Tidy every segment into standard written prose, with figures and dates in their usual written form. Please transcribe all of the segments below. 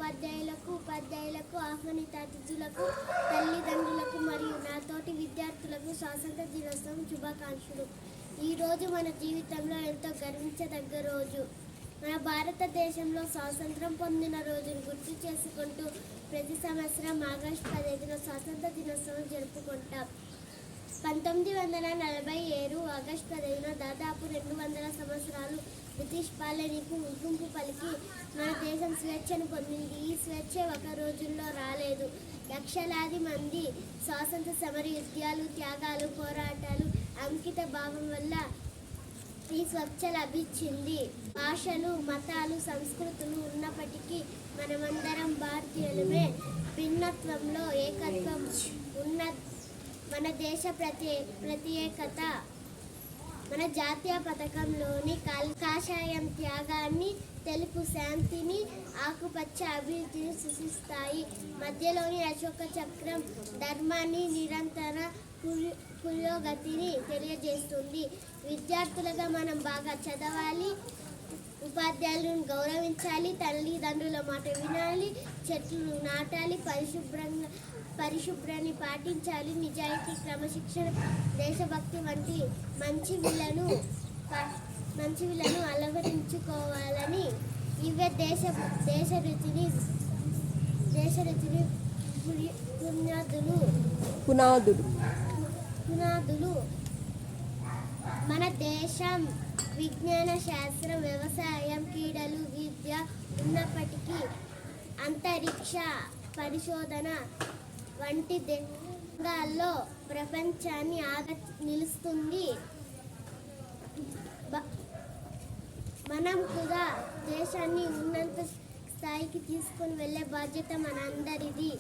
ఉపాధ్యాయులకు ఆహ్వానిత అతిథులకు తల్లిదండ్రులకు మరియు నా తోటి విద్యార్థులకు స్వాతంత్ర దినోత్సవం శుభాకాంక్షలు. ఈరోజు మన జీవితంలో ఎంతో గర్వించదగ్గ రోజు. మన భారతదేశంలో స్వాతంత్రం పొందిన రోజును గుర్తు చేసుకుంటూ ప్రతి సంవత్సరం ఆగస్టు 15న స్వాతంత్ర దినోత్సవం జరుపుకుంటాం. 1947 ఆగస్టు 15న దాదాపు 200 సంవత్సరాలు బ్రిటిష్ పాలనకు ముగింపు పలికి మన దేశం స్వేచ్ఛను పొందింది. ఈ స్వేచ్ఛ ఒక రోజుల్లో రాలేదు. లక్షలాది మంది స్వాతంత్ర సమర యుద్ధాలు, త్యాగాలు, పోరాటాలు, అంకిత భావం వల్ల ఈ స్వేచ్ఛ లభించింది. భాషలు, మతాలు, సంస్కృతులు ఉన్నప్పటికీ మనమందరం భారతీయులమే. భిన్నత్వంలో ఏకత్వం ఉన్న మన దేశ ప్రత్యేకత. మన జాతీయ పథకంలోని కాషాయం త్యాగాన్ని, తెలుపు శాంతిని, ఆకుపచ్చ అభివృద్ధిని సూచిస్తాయి. మధ్యలోని అశోక చక్రం ధర్మాన్ని, నిరంతర పురోగతిని తెలియజేస్తుంది. విద్యార్థులుగా మనం బాగా చదవాలి, ఉపాధ్యాయులను గౌరవించాలి, తల్లిదండ్రుల మాట వినాలి, చెట్లు నాటాలి, పరిశుభ్రాన్ని పాటించాలి, నిజాయితీ, క్రమశిక్షణ, దేశభక్తి వంటి మంచి విలువలను అలవరించుకోవాలని ఇవే దేశ రుచిని పునాదులు. మన దేశం విజ్ఞాన, శాస్త్రం, వ్యవసాయం, క్రీడలు, విద్య ఉన్నప్పటికీ అంతరిక్ష పరిశోధన వంటి రంగాల్లో ప్రపంచాన్ని నిలుస్తుంది. మనం కూడా దేశాన్ని ఉన్నత స్థాయికి తీసుకొని వెళ్ళే బాధ్యత మనందరిది.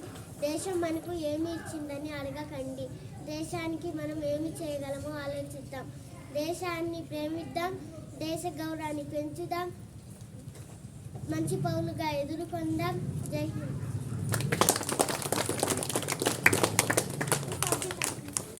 దేశం మనకు ఏమి ఇచ్చిందని అడగకండి, దేశానికి మనం ఏమి చేయగలమో ఆలోచిద్దాం. దేశాన్ని ప్రేమిద్దాం, దేశ గౌరవాన్ని పెంచుదాం, మంచి పౌరులుగా ఎదుర్కొందాం. జై హింద్.